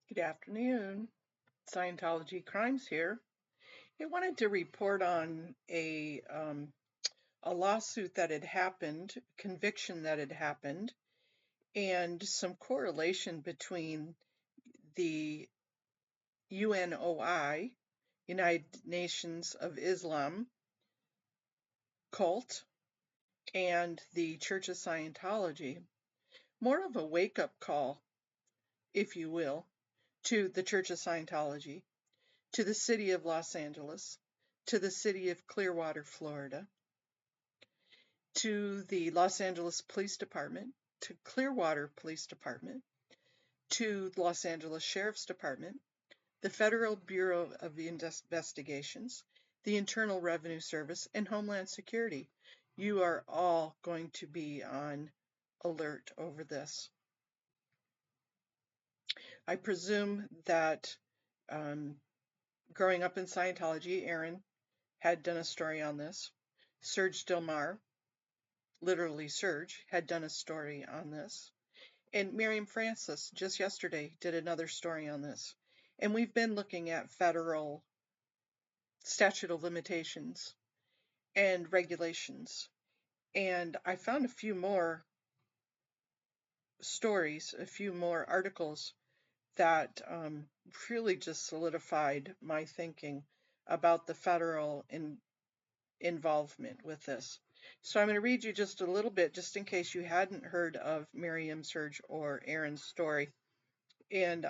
Good afternoon. Scientology Crimes here. I wanted to report on a lawsuit that had happened, conviction that had happened, and some correlation between the UNOI, United Nations of Islam cult, and the Church of Scientology. More of a wake-up call, if you will, to the Church of Scientology, to the city of Los Angeles, to the city of Clearwater, Florida, to the Los Angeles Police Department, to Clearwater Police Department, to the Los Angeles Sheriff's Department, the Federal Bureau of Investigations, the Internal Revenue Service, and Homeland Security. You are all going to be on alert over this. I presume that growing up in Scientology, Aaron had done a story on this. Serge Dilmar, literally Serge, had done a story on this. And Miriam Francis, just yesterday, did another story on this. And we've been looking at federal statute of limitations and regulations. And I found a few more stories, a few more articles that really just solidified my thinking about the federal involvement with this. So I'm going to read you just a little bit, just in case you hadn't heard of Miriam, Serge, or Aaron's story, and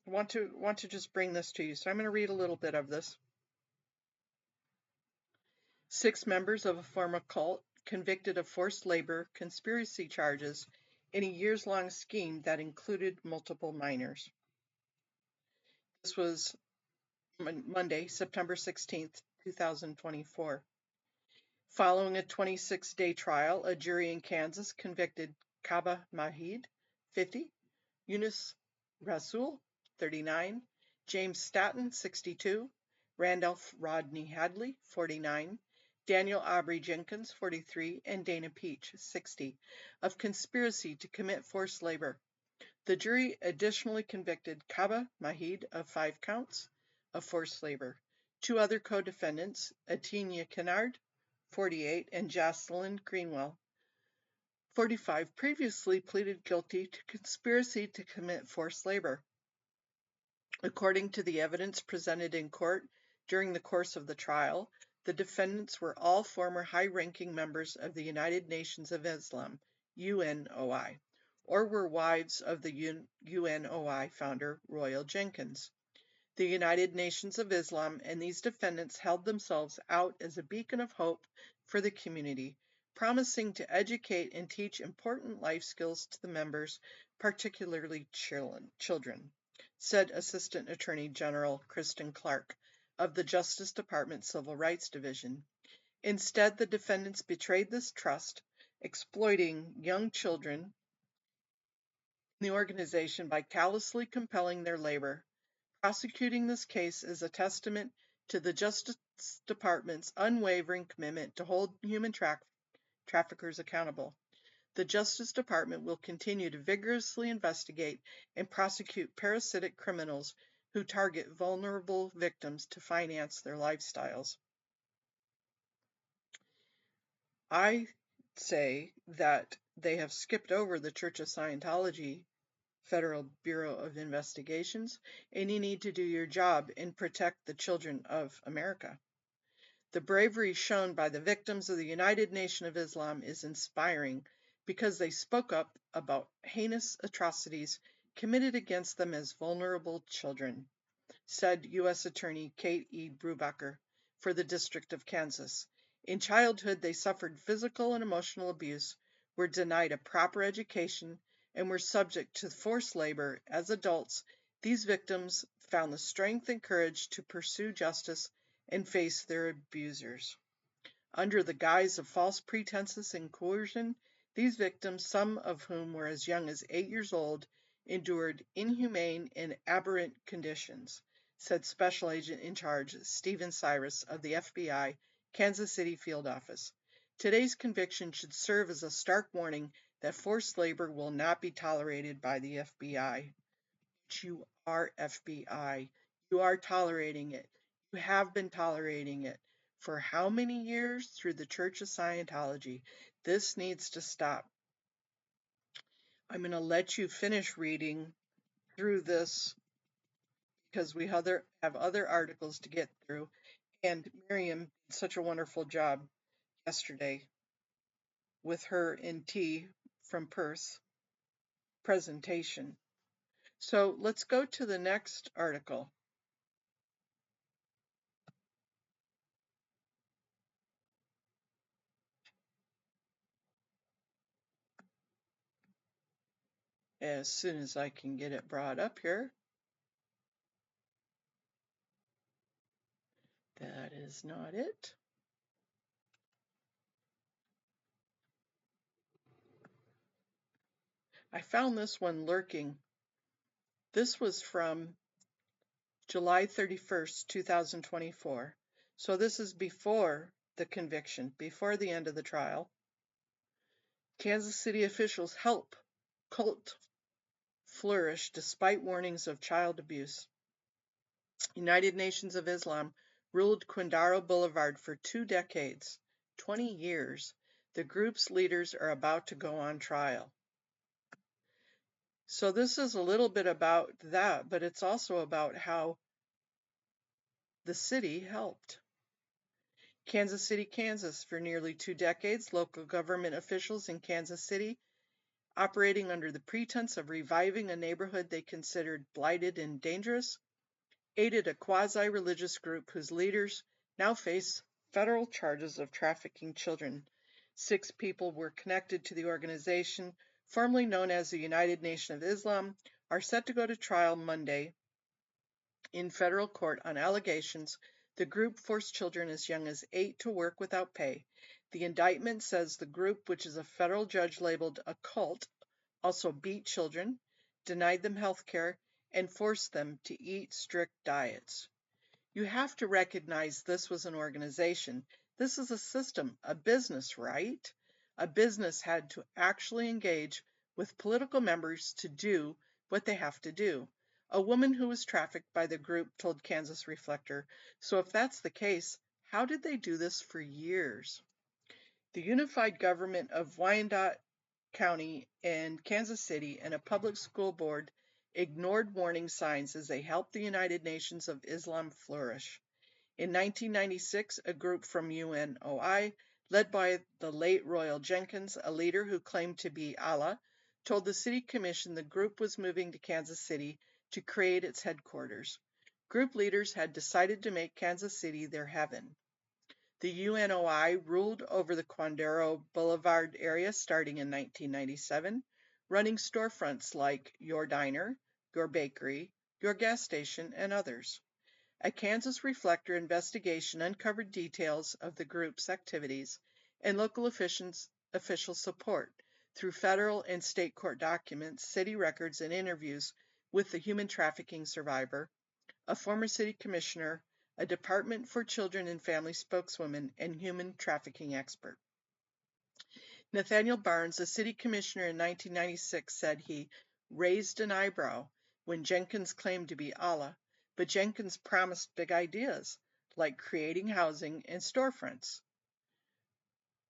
want to just bring this to you. So I'm going to read a little bit of this. 6 members of a former cult convicted of forced labor conspiracy charges in a years-long scheme that included multiple minors. This was Monday, September 16th, 2024. Following a 26-day trial, a jury in Kansas convicted Kaba Mahid, 50, Yunus Rasul, 39, James Staton, 62, Randolph Rodney Hadley, 49, Daniel Aubrey Jenkins, 43, and Dana Peach, 60, of conspiracy to commit forced labor. The jury additionally convicted Kaba Mahid of 5 counts of forced labor. 2 other co-defendants, Atinia Kennard, 48, and Jocelyn Greenwell, 45, previously pleaded guilty to conspiracy to commit forced labor. According to the evidence presented in court during the course of the trial, the defendants were all former high-ranking members of the United Nations of Islam, UNOI, or were wives of the UNOI founder, Royal Jenkins. The United Nations of Islam and these defendants held themselves out as a beacon of hope for the community, promising to educate and teach important life skills to the members, particularly children, said Assistant Attorney General Kristen Clark of the Justice Department Civil Rights Division. Instead, the defendants betrayed this trust, exploiting young children in the organization by callously compelling their labor. Prosecuting this case is a testament to the Justice Department's unwavering commitment to hold human traffickers accountable. The Justice Department will continue to vigorously investigate and prosecute parasitic criminals who target vulnerable victims to finance their lifestyles. I say that they have skipped over the Church of Scientology Federal Bureau of Investigations, and you need to do your job and protect the children of America. The bravery shown by the victims of the United Nation of Islam is inspiring because they spoke up about heinous atrocities committed against them as vulnerable children, said U.S. Attorney Kate E. Brubaker for the District of Kansas. In childhood, they suffered physical and emotional abuse, were denied a proper education, and were subject to forced labor. As adults, these victims found the strength and courage to pursue justice and face their abusers. Under the guise of false pretenses and coercion, these victims, some of whom were as young as 8 years old, endured inhumane and aberrant conditions, said Special Agent in Charge Stephen Cyrus of the FBI Kansas City Field Office. Today's conviction should serve as a stark warning that forced labor will not be tolerated by the FBI. you are FBI. You are tolerating it. You have been tolerating it. For how many years? Through the Church of Scientology. This needs to stop. I'm going to let you finish reading through this because we have other articles to get through. And Miriam did such a wonderful job yesterday with her in T from Perth presentation. So let's go to the next article. As soon as I can get it brought up here. That is not it. I found this one lurking. This was from July 31st, 2024. So this is before the conviction, before the end of the trial. Kansas City officials help cult flourish despite warnings of child abuse. United Nations of Islam ruled Quindaro Boulevard for 2 decades, 20 years. The group's leaders are about to go on trial. So this is a little bit about that, but it's also about how the city helped. Kansas City, Kansas. For nearly 2 decades, local government officials in Kansas City, operating under the pretense of reviving a neighborhood they considered blighted and dangerous, aided a quasi-religious group whose leaders now face federal charges of trafficking children. 6 people were connected to the organization, formerly known as the United Nation of Islam, are set to go to trial Monday in federal court on allegations the group forced children as young as 8 to work without pay. The indictment says the group, which is a federal judge labeled a cult, also beat children, denied them health care, and forced them to eat strict diets. You have to recognize this was an organization. This is a system, a business, right? A business had to actually engage with political members to do what they have to do. A woman who was trafficked by the group told Kansas Reflector, so if that's the case, how did they do this for years? The unified government of Wyandotte County and Kansas City and a public school board ignored warning signs as they helped the United Nations of Islam flourish. In 1996, a group from Unoi, led by the late Royal Jenkins, a leader who claimed to be Allah, told the city commission the group was moving to Kansas City to create its headquarters. Group leaders had decided to make Kansas City their heaven. The UNOI ruled over the Quindaro Boulevard area starting in 1997, running storefronts like Your Diner, Your Bakery, Your Gas Station, and others. A Kansas Reflector investigation uncovered details of the group's activities and local official support through federal and state court documents, city records, and interviews with the human trafficking survivor, a former city commissioner, a Department for Children and Family spokeswoman, and human trafficking expert. Nathaniel Barnes, a city commissioner in 1996, said he raised an eyebrow when Jenkins claimed to be Allah, but Jenkins promised big ideas, like creating housing and storefronts.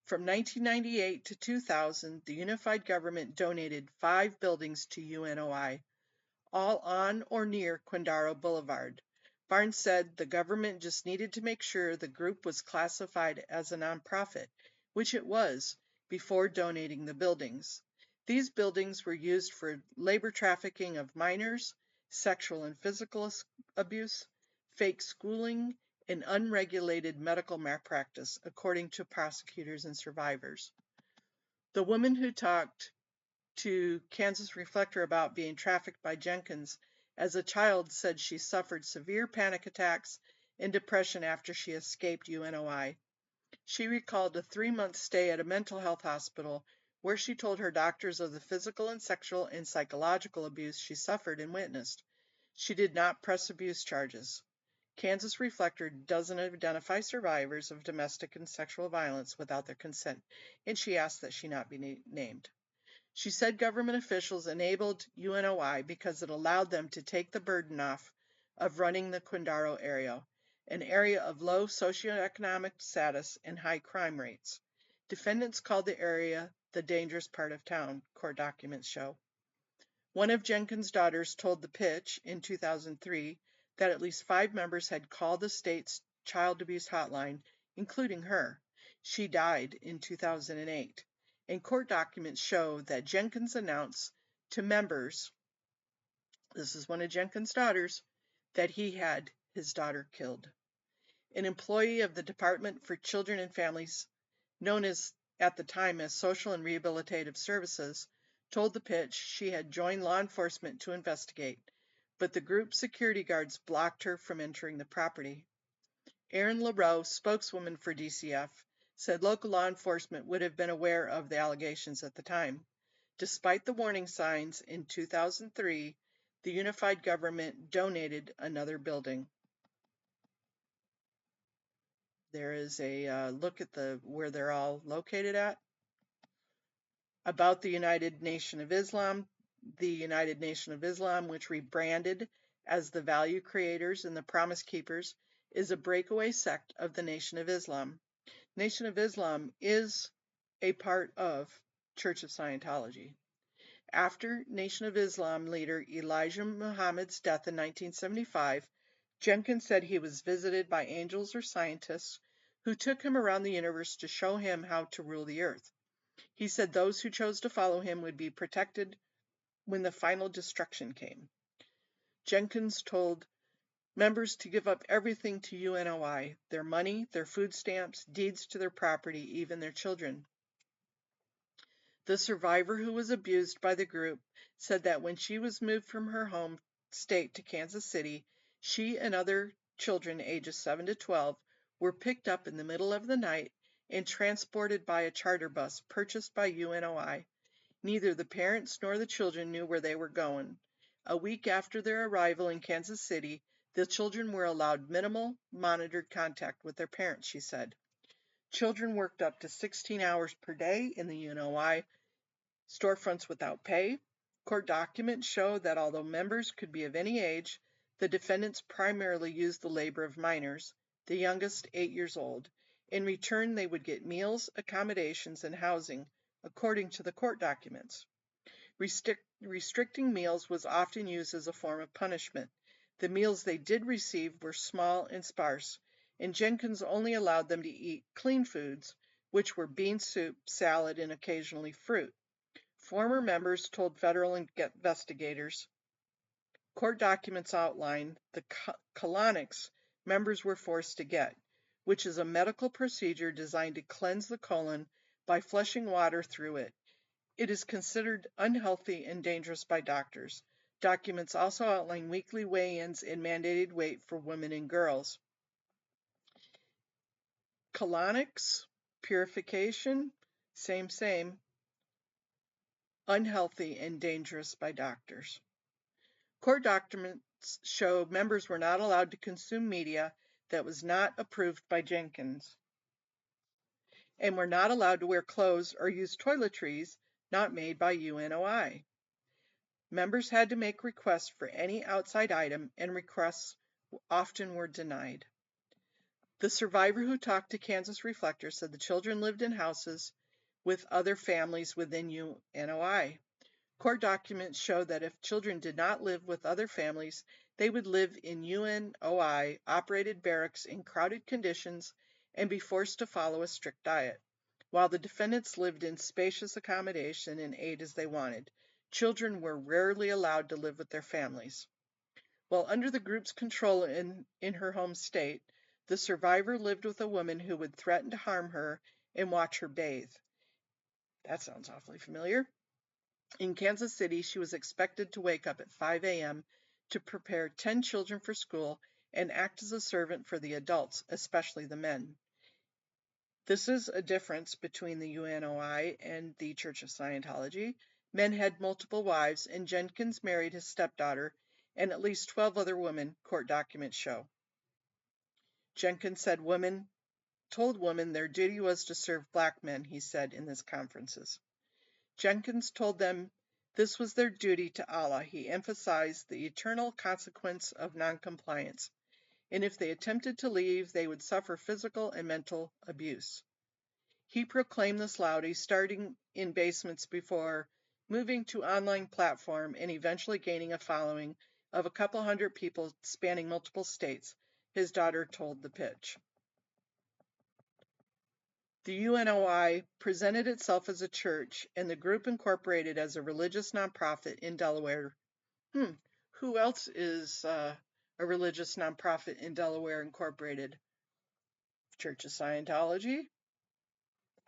From 1998 to 2000, the unified government donated 5 buildings to UNOI, all on or near Quindaro Boulevard. Barnes said the government just needed to make sure the group was classified as a nonprofit, which it was, before donating the buildings. These buildings were used for labor trafficking of minors, sexual and physical abuse, fake schooling, and unregulated medical malpractice, according to prosecutors and survivors. The woman who talked to Kansas Reflector about being trafficked by Jenkins as a child said she suffered severe panic attacks and depression after she escaped UNOI. She recalled a 3-month stay at a mental health hospital where she told her doctors of the physical and sexual and psychological abuse she suffered and witnessed. She did not press abuse charges. Kansas Reflector doesn't identify survivors of domestic and sexual violence without their consent, and she asked that she not be named. She said government officials enabled UNOI because it allowed them to take the burden off of running the Quindaro area, an area of low socioeconomic status and high crime rates. Defendants called the area the dangerous part of town, court documents show. One of Jenkins' daughters told The Pitch in 2003 that at least 5 members had called the state's child abuse hotline, including her. She died in 2008. And court documents show that Jenkins announced to members, this is one of Jenkins' daughters, that he had his daughter killed. An employee of the Department for Children and Families, known as at the time as Social and Rehabilitative Services, told The Pitch she had joined law enforcement to investigate, but the group's security guards blocked her from entering the property. Erin LaRoe, spokeswoman for DCF, said local law enforcement would have been aware of the allegations at the time. Despite the warning signs, in 2003, the unified government donated another building. There is a look at where they're all located at. About the United Nation of Islam. The United Nation of Islam, which rebranded as the Value Creators and the Promise Keepers, is a breakaway sect of the Nation of Islam. Nation of Islam is a part of Church of Scientology. After Nation of Islam leader Elijah Muhammad's death in 1975, Jenkins said he was visited by angels or scientists who took him around the universe to show him how to rule the earth. He said those who chose to follow him would be protected when the final destruction came. Jenkins told members to give up everything to UNOI, their money, their food stamps, deeds to their property, even their children. The survivor who was abused by the group said that when she was moved from her home state to Kansas City, she and other children ages 7 to 12 were picked up in the middle of the night and transported by a charter bus purchased by UNOI. Neither the parents nor the children knew where they were going. A week after their arrival in Kansas City, the children were allowed minimal, monitored contact with their parents, she said. Children worked up to 16 hours per day in the UNOI storefronts without pay. Court documents show that although members could be of any age, the defendants primarily used the labor of minors, the youngest 8 years old. In return, they would get meals, accommodations, and housing, according to the court documents. Restricting meals was often used as a form of punishment. The meals they did receive were small and sparse, and Jenkins only allowed them to eat clean foods, which were bean soup, salad, and occasionally fruit. Former members told federal investigators court documents outline the colonics members were forced to get, which is a medical procedure designed to cleanse the colon by flushing water through it. It is considered unhealthy and dangerous by doctors. Documents also outline weekly weigh-ins and mandated weight for women and girls. Colonics, purification, same. Unhealthy and dangerous by doctors. Court documents show members were not allowed to consume media that was not approved by Jenkins, and were not allowed to wear clothes or use toiletries not made by UNOI. Members had to make requests for any outside item, and requests often were denied. The survivor who talked to Kansas Reflector said the children lived in houses with other families within UNOI. Court documents show that if children did not live with other families, they would live in UNOI-operated barracks in crowded conditions and be forced to follow a strict diet, while the defendants lived in spacious accommodation and ate as they wanted. Children were rarely allowed to live with their families. While under the group's control in her home state, the survivor lived with a woman who would threaten to harm her and watch her bathe. That sounds awfully familiar. In Kansas City, she was expected to wake up at 5 a.m. to prepare 10 children for school and act as a servant for the adults, especially the men. This is a difference between the UNOI and the Church of Scientology. Men had multiple wives, and Jenkins married his stepdaughter and at least 12 other women, court documents show. Jenkins said told women their duty was to serve black men, he said in his conferences. Jenkins told them this was their duty to Allah. He emphasized the eternal consequence of noncompliance, and if they attempted to leave, they would suffer physical and mental abuse. He proclaimed this loudly, starting in basements before moving to online platform and eventually gaining a following of a couple hundred people spanning multiple states, his daughter told the Pitch. The UNOI presented itself as a church, and the group incorporated as a religious nonprofit in Delaware. Who else is a religious nonprofit in Delaware incorporated? Church of Scientology,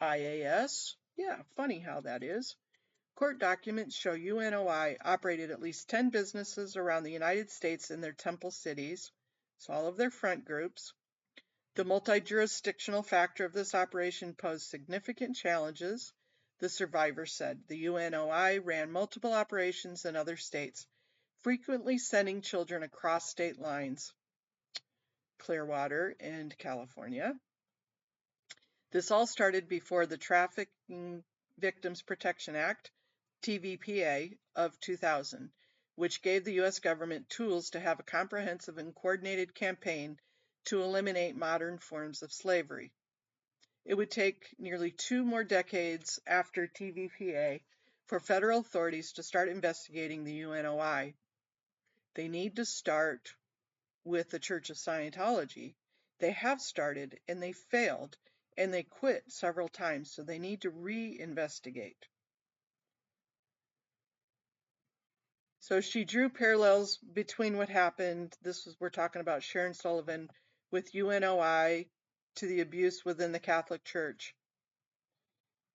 IAS. Yeah, funny how that is. Court documents show UNOI operated at least 10 businesses around the United States in their temple cities, so all of their front groups. The multi-jurisdictional factor of this operation posed significant challenges, the survivor said. The UNOI ran multiple operations in other states, frequently sending children across state lines, Clearwater and California. This all started before the Trafficking Victims Protection Act, TVPA, of 2000, which gave the U.S. government tools to have a comprehensive and coordinated campaign to eliminate modern forms of slavery. It would take nearly 2 more decades after TVPA for federal authorities to start investigating the UNOI. They need to start with the Church of Scientology. They have started and they failed and they quit several times, so they need to re-investigate. So she drew parallels between what happened, we're talking about Sharon Sullivan, with UNOI to the abuse within the Catholic Church.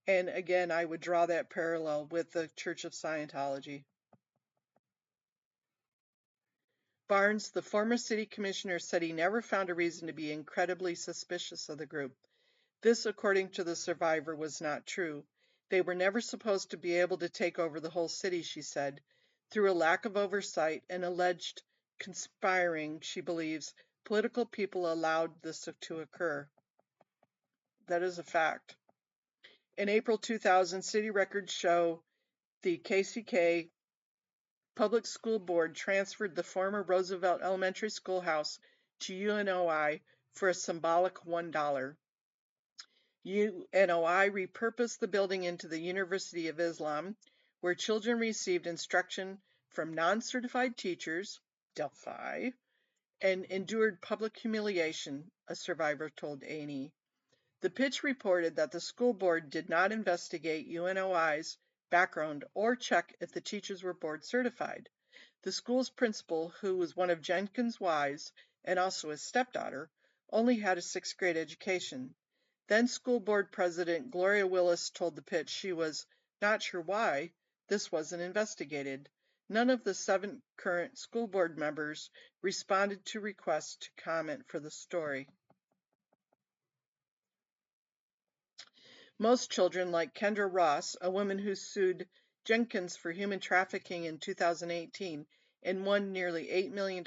And again, I would draw that parallel with the Church of Scientology. Barnes, the former city commissioner, said he never found a reason to be incredibly suspicious of the group. This, according to the survivor, was not true. They were never supposed to be able to take over the whole city, she said. Through a lack of oversight and alleged conspiring, she believes, political people allowed this to occur. That is a fact. In April 2000, city records show the KCK Public School Board transferred the former Roosevelt Elementary Schoolhouse to UNOI for a symbolic $1. UNOI repurposed the building into the University of Islam, where children received instruction from non-certified teachers, Delphi, and endured public humiliation, a survivor told A&E. The Pitch reported that the school board did not investigate UNOI's background or check if the teachers were board certified. The school's principal, who was one of Jenkins' wives and also his stepdaughter, only had a 6th grade education. Then school board president Gloria Willis told the Pitch she was not sure why this wasn't investigated. None of the 7 current school board members responded to requests to comment for the story. Most children, like Kendra Ross, a woman who sued Jenkins for human trafficking in 2018 and won nearly $8 million,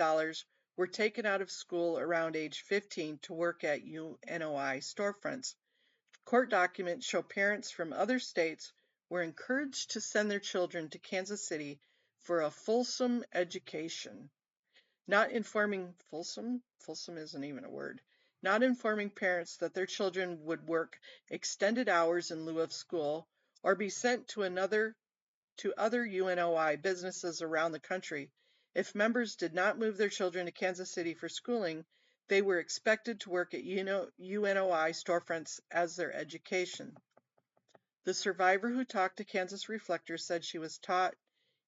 were taken out of school around age 15 to work at UNOI storefronts. Court documents show parents from other states were encouraged to send their children to Kansas City for a fulsome education. Not informing fulsome isn't even a word. Not informing parents that their children would work extended hours in lieu of school or be sent to other UNOI businesses around the country. If members did not move their children to Kansas City for schooling, they were expected to work at UNOI storefronts as their education. The survivor who talked to Kansas Reflector said she was taught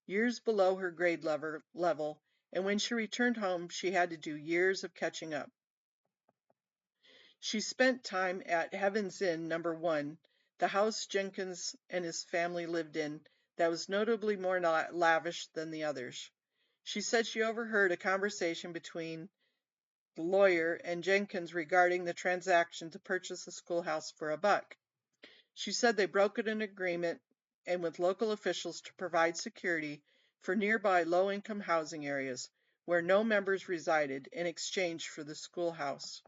years below her grade level, and when she returned home, she had to do years of catching up. She spent time at Heaven's Inn No. 1, the house Jenkins and his family lived in that was notably more lavish than the others. She said she overheard a conversation between the lawyer and Jenkins regarding the transaction to purchase the schoolhouse for $1. She said they brokered an agreement and with local officials to provide security for nearby low-income housing areas where no members resided in exchange for the schoolhouse.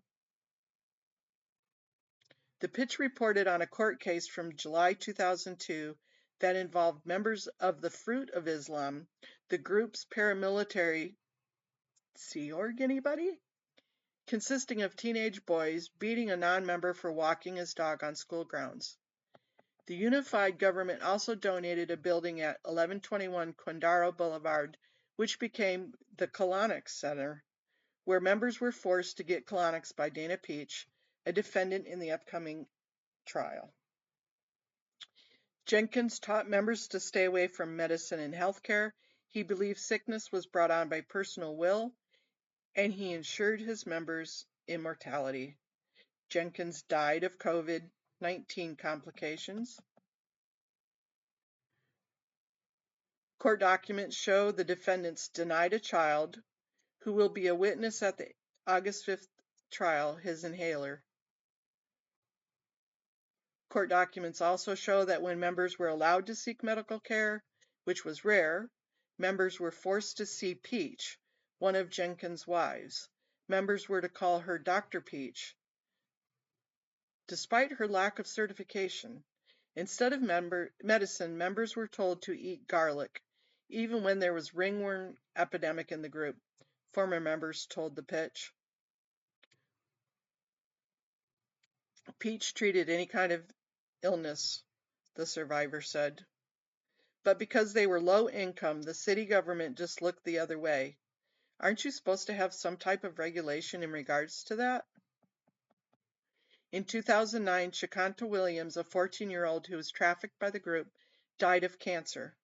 The Pitch reported on a court case from July 2002 that involved members of the Fruit of Islam, the group's paramilitary Sea Org, anybody? Consisting of teenage boys beating a non-member for walking his dog on school grounds. The unified government also donated a building at 1121 Condaro Boulevard, which became the Colonics Center, where members were forced to get colonics by Dana Peach, a defendant in the upcoming trial. Jenkins taught members to stay away from medicine and healthcare. He believed sickness was brought on by personal will, and he ensured his members' immortality. Jenkins died of COVID-19 complications. Court documents show the defendants denied a child, who will be a witness at the August 5th trial, his inhaler. Court documents also show that when members were allowed to seek medical care, which was rare, members were forced to see Peach, one of Jenkins' wives. Members were to call her Dr. Peach. Despite her lack of certification, instead of medicine, members were told to eat garlic, even when there was ringworm epidemic in the group, former members told the Pitch. Peach treated any kind of illness, the survivor said. But because they were low income, the city government just looked the other way. Aren't you supposed to have some type of regulation in regards to that? In 2009, Shakanta Williams, a 14-year-old who was trafficked by the group, died of cancer.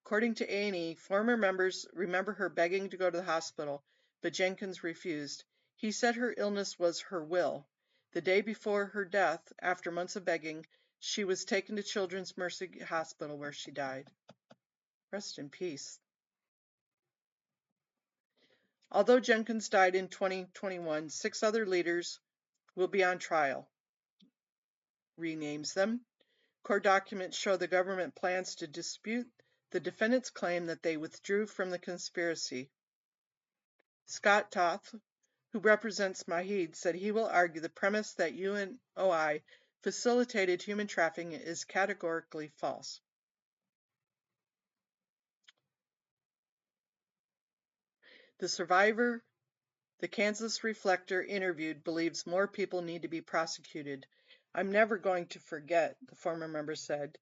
According to A&E, former members remember her begging to go to the hospital, but Jenkins refused. He said her illness was her will. The day before her death, after months of begging, she was taken to Children's Mercy Hospital where she died. Rest in peace. Although Jenkins died in 2021, 6 other leaders will be on trial. Renames them. Court documents show the government plans to dispute the defendants' claim that they withdrew from the conspiracy. Scott Toth, who represents Mahid, said he will argue the premise that Unoi facilitated human trafficking is categorically false. The survivor, the Kansas Reflector interviewed, believes more people need to be prosecuted. I'm never going to forget, the former member said,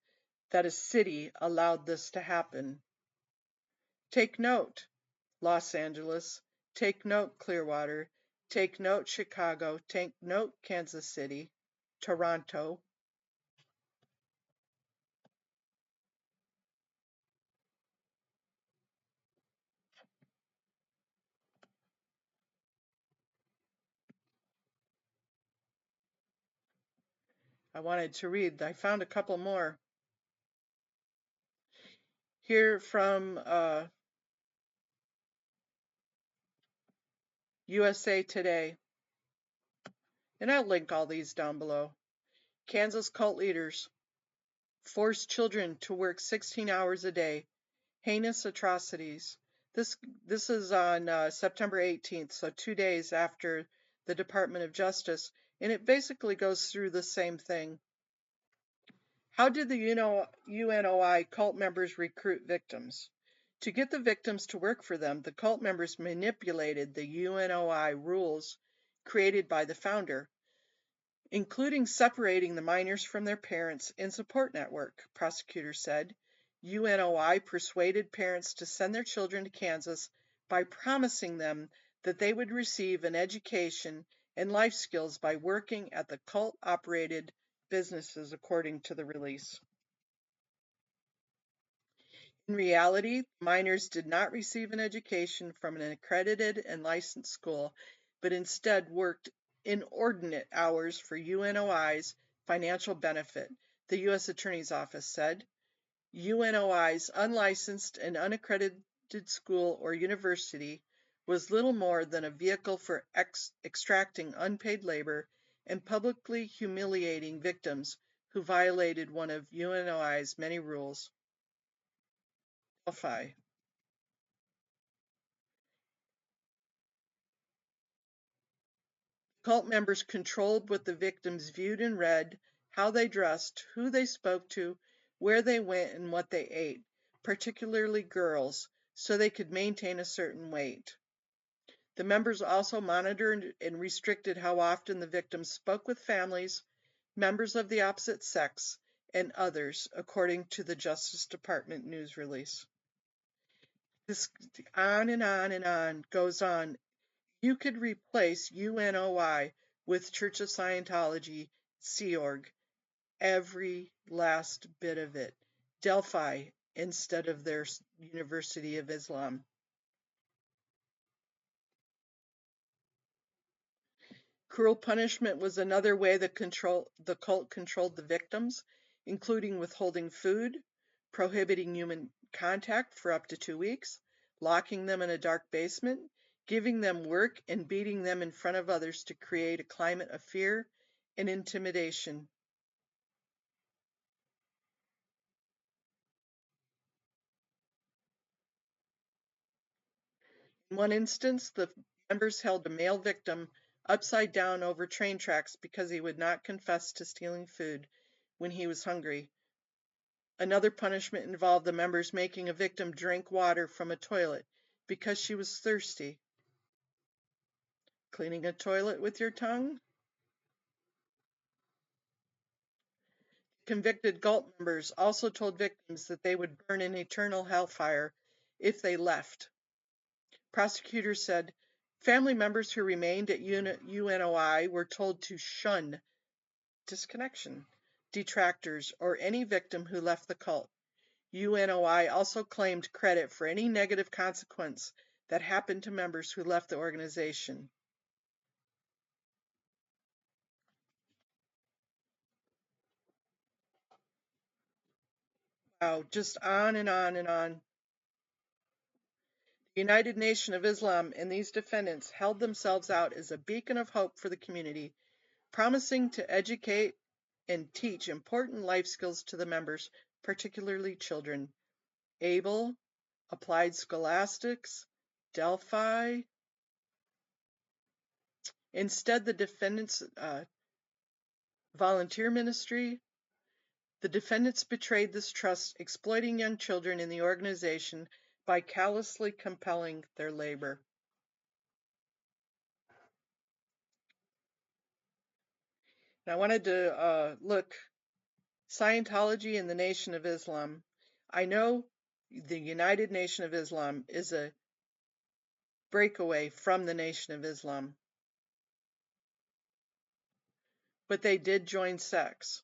that a city allowed this to happen. Take note, Los Angeles. Take note, Clearwater. Take note, Chicago. Take note, Kansas City. Toronto. I wanted to read. I found a couple more. Here from USA Today. And I'll link all these down below. Kansas cult leaders force children to work 16 hours a day. Heinous atrocities. This is on September 18th, so 2 days after the Department of Justice, and it basically goes through the same thing. How did the UNOI cult members recruit victims? To get the victims to work for them, the cult members manipulated the UNOI rules created by the founder, including separating the minors from their parents in support network, prosecutors said. UNOI persuaded parents to send their children to Kansas by promising them that they would receive an education and life skills by working at the cult-operated businesses, according to the release. In reality, minors did not receive an education from an accredited and licensed school, but instead worked inordinate hours for UNOI's financial benefit, the U.S. Attorney's Office said. UNOI's unlicensed and unaccredited school or university was little more than a vehicle for extracting unpaid labor and publicly humiliating victims who violated one of UNOI's many rules. Delphi. Cult members controlled what the victims viewed and read, how they dressed, who they spoke to, where they went and what they ate, particularly girls, so they could maintain a certain weight. The members also monitored and restricted how often the victims spoke with families, members of the opposite sex, and others, according to the Justice Department news release. This on and on and on goes on. You could replace UNOI with Church of Scientology, Sea Org, every last bit of it. Delphi instead of their University of Islam. Cruel punishment was another way the cult controlled the victims, including withholding food, prohibiting human contact for up to 2 weeks, locking them in a dark basement, giving them work, and beating them in front of others to create a climate of fear and intimidation. In one instance, the members held a male victim upside down over train tracks because he would not confess to stealing food when he was hungry. Another punishment involved the members making a victim drink water from a toilet because she was thirsty. Cleaning a toilet with your tongue? Convicted cult members also told victims that they would burn in eternal hellfire if they left. Prosecutors said family members who remained at UNOI were told to shun disconnection, detractors, or any victim who left the cult. UNOI also claimed credit for any negative consequence that happened to members who left the organization. Wow, just on and on and on. The United Nation of Islam and these defendants held themselves out as a beacon of hope for the community, promising to educate and teach important life skills to the members, particularly children. Able, Applied Scholastics, Delphi. Instead, the defendants' volunteer ministry. The defendants betrayed this trust, exploiting young children in the organization by callously compelling their labor. And I wanted to look Scientology and the Nation of Islam. I know the United Nation of Islam is a breakaway from the Nation of Islam, but they did join SEX,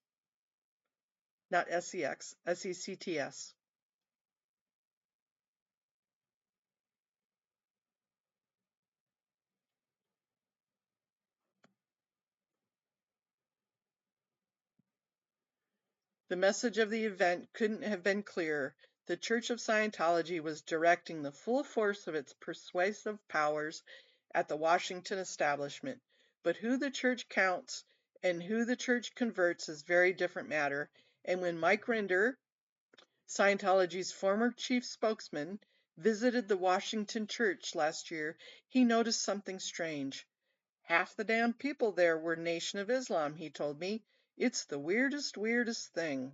not SEX, SECTS. The message of the event couldn't have been clearer. The Church of Scientology was directing the full force of its persuasive powers at the Washington establishment. But who the church counts and who the church converts is a very different matter. And when Mike Rinder, Scientology's former chief spokesman, visited the Washington church last year, he noticed something strange. Half the damn people there were Nation of Islam, he told me. It's the weirdest thing.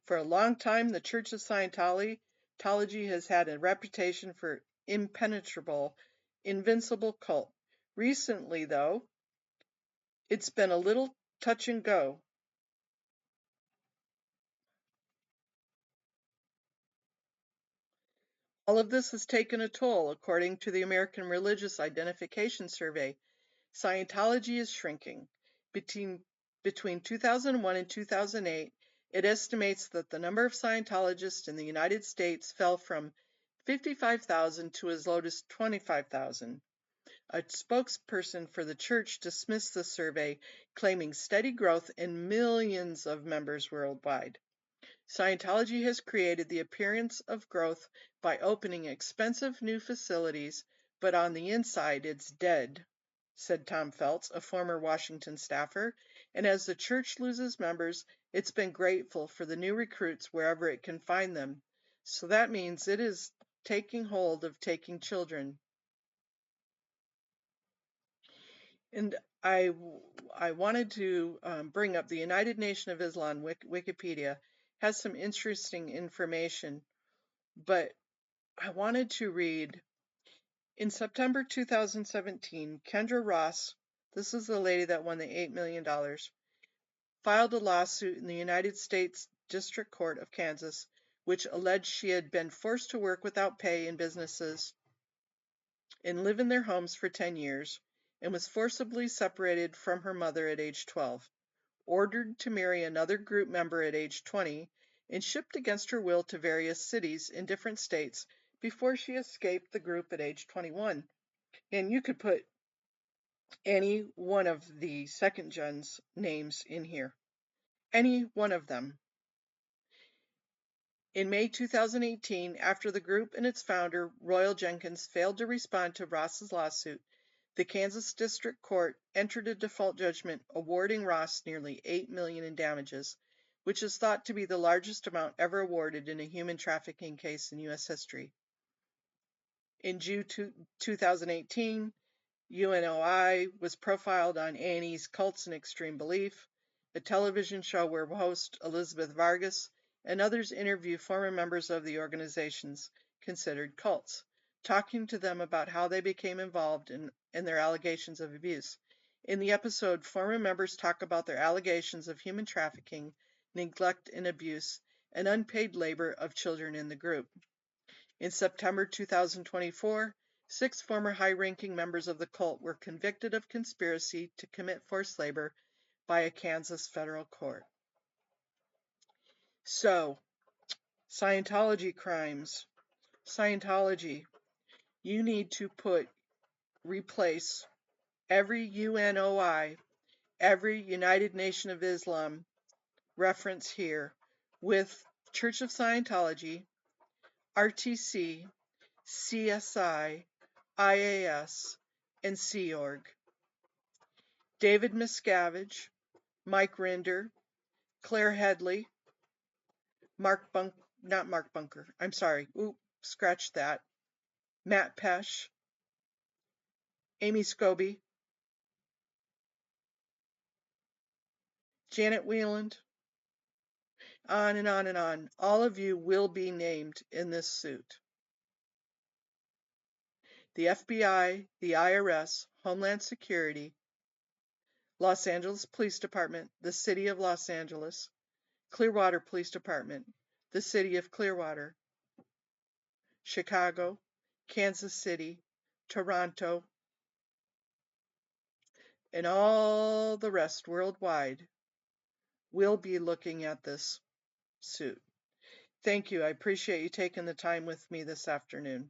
For a long time, the Church of Scientology has had a reputation for impenetrable, invincible cult. Recently, though, it's been a little touch and go. All of this has taken a toll, according to the American Religious Identification Survey. Scientology is shrinking. Between 2001 and 2008, it estimates that the number of Scientologists in the United States fell from 55,000 to as low as 25,000. A spokesperson for the church dismissed the survey, claiming steady growth and millions of members worldwide. Scientology has created the appearance of growth by opening expensive new facilities, but on the inside it's dead, said Tom Feltz, a former Washington staffer. And as the church loses members, it's been grateful for the new recruits wherever it can find them. So that means it is taking hold of taking children. And I wanted to bring up the United Nation of Islam Wikipedia has some interesting information, but I wanted to read in September 2017, Kendra Ross, this is the lady that won the $8 million, filed a lawsuit in the United States District Court of Kansas, which alleged she had been forced to work without pay in businesses and live in their homes for 10 years, and was forcibly separated from her mother at age 12, ordered to marry another group member at age 20, and shipped against her will to various cities in different states before she escaped the group at age 21. And you could put any one of the second gens names in here. Any one of them. In May 2018, after the group and its founder, Royal Jenkins, failed to respond to Ross's lawsuit, the Kansas District Court entered a default judgment awarding Ross nearly $8 million in damages, which is thought to be the largest amount ever awarded in a human trafficking case in U.S. history. In June 2018, Unoi was profiled on A&E's Cults and Extreme Belief, a television show where host Elizabeth Vargas and others interview former members of the organizations considered cults, talking to them about how they became involved in their allegations of abuse. In the episode, former members talk about their allegations of human trafficking, neglect and abuse, and unpaid labor of children in the group. In September 2024, 6 former high-ranking members of the cult were convicted of conspiracy to commit forced labor by a Kansas federal court. So, Scientology crimes. Scientology, you need to replace every UNOI, every United Nation of Islam reference here with Church of Scientology, RTC, CSI, IAS, and Sea Org. David Miscavige, Mike Rinder, Claire Headley, not Mark Bunker, I'm sorry, scratch that, Matt Pesh, Amy Scobie, Janet Wieland, on and on and on. All of you will be named in this suit. The FBI, the IRS, Homeland Security, Los Angeles Police Department, the City of Los Angeles, Clearwater Police Department, the City of Clearwater, Chicago, Kansas City, Toronto, and all the rest worldwide will be looking at this suit. Thank you. I appreciate you taking the time with me this afternoon.